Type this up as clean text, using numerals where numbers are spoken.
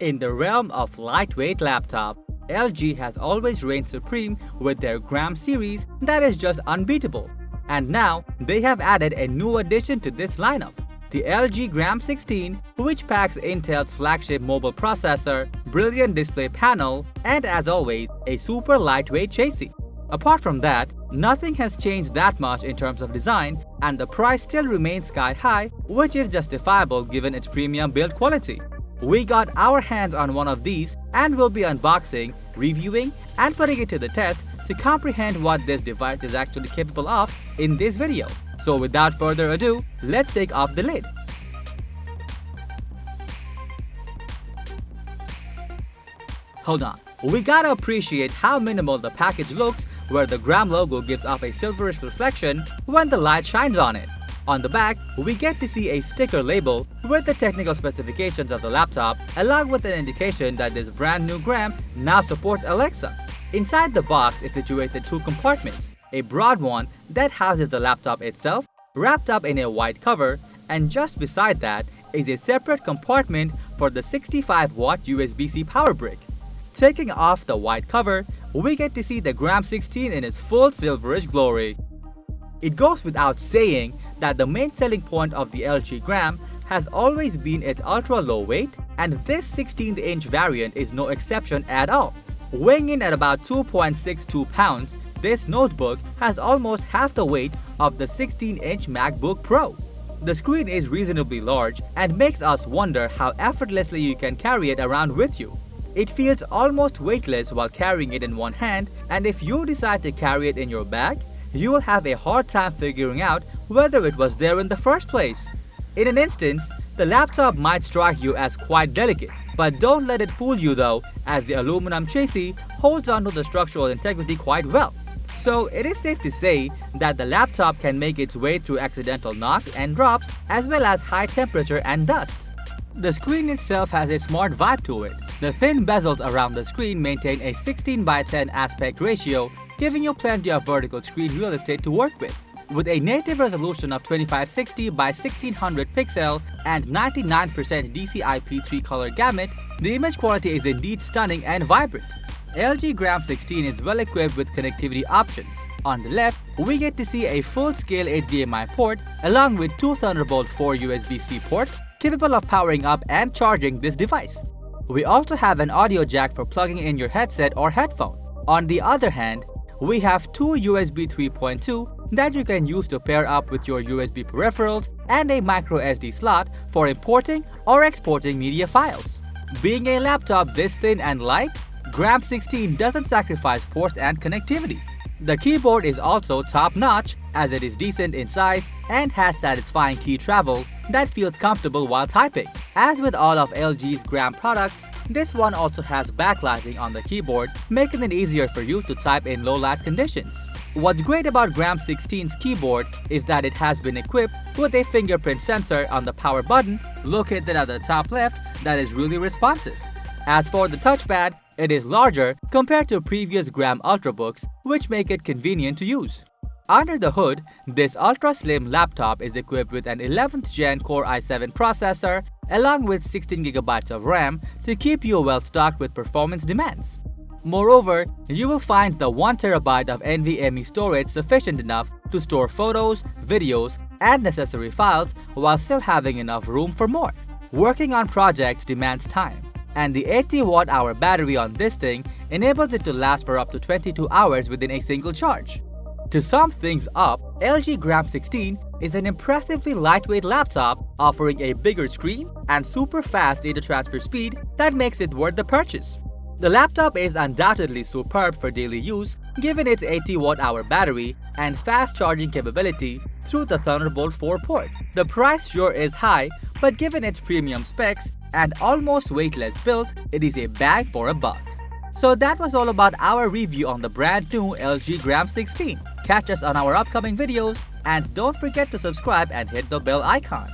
In the realm of lightweight laptop, LG has always reigned supreme with their Gram series that is just unbeatable. And now, they have added a new addition to this lineup, the LG Gram 16, which packs Intel's flagship mobile processor, brilliant display panel, and as always, a super lightweight chassis. Apart from that, nothing has changed that much in terms of design, and the price still remains sky high, which is justifiable given its premium build quality. We got our hands on one of these and will be unboxing, reviewing, and putting it to the test to comprehend what this device is actually capable of in this video. So without further ado, let's take off the lid. Hold on, we gotta appreciate how minimal the package looks, where the Gram logo gives off a silverish reflection when the light shines on it. On the back, we get to see a sticker label with the technical specifications of the laptop, along with an indication that this brand new Gram now supports Alexa. Inside the box is situated two compartments, a broad one that houses the laptop itself, wrapped up in a white cover, and just beside that is a separate compartment for the 65-watt USB-C power brick. Taking off the white cover, we get to see the Gram 16 in its full silverish glory. It goes without saying that the main selling point of the LG Gram has always been its ultra-low weight, and this 16-inch variant is no exception at all. Weighing in at about 2.62 pounds, this notebook has almost half the weight of the 16-inch MacBook Pro. The screen is reasonably large and makes us wonder how effortlessly you can carry it around with you. It feels almost weightless while carrying it in one hand, and if you decide to carry it in your bag, you will have a hard time figuring out whether it was there in the first place. In an instance, the laptop might strike you as quite delicate, but don't let it fool you though, as the aluminum chassis holds onto the structural integrity quite well. So it is safe to say that the laptop can make its way through accidental knocks and drops, as well as high temperature and dust. The screen itself has a smart vibe to it. The thin bezels around the screen maintain a 16:10 aspect ratio, giving you plenty of vertical screen real estate to work with. With a native resolution of 2560 by 1600 pixel and 99% DCI-P3 color gamut, the image quality is indeed stunning and vibrant. LG Gram 16 is well equipped with connectivity options. On the left, we get to see a full-scale HDMI port along with two Thunderbolt 4 USB-C ports capable of powering up and charging this device. We also have an audio jack for plugging in your headset or headphone. On the other hand, we have two USB 3.2 that you can use to pair up with your USB peripherals and a micro SD slot for importing or exporting media files. Being a laptop this thin and light, Gram 16 doesn't sacrifice ports and connectivity. The keyboard is also top-notch, as it is decent in size and has satisfying key travel that feels comfortable while typing. As with all of LG's Gram products, this one also has backlighting on the keyboard, making it easier for you to type in low light conditions. What's great about Gram 16's keyboard is that it has been equipped with a fingerprint sensor on the power button located at the top left that is really responsive. As for the touchpad, it is larger compared to previous Gram Ultrabooks, which make it convenient to use. Under the hood, this ultra-slim laptop is equipped with an 11th Gen Core i7 processor along with 16GB of RAM to keep you well stocked with performance demands. Moreover, you will find the 1TB of NVMe storage sufficient enough to store photos, videos, and necessary files while still having enough room for more. Working on projects demands time, and the 80Wh battery on this thing enables it to last for up to 22 hours within a single charge. To sum things up, LG Gram 16 is an impressively lightweight laptop offering a bigger screen and super fast data transfer speed that makes it worth the purchase. The laptop is undoubtedly superb for daily use given its 80Wh battery and fast charging capability through the Thunderbolt 4 port. The price sure is high, but given its premium specs and almost weightless build, it is a bang for a buck. So that was all about our review on the brand new LG Gram 16. Catch us on our upcoming videos and don't forget to subscribe and hit the bell icon.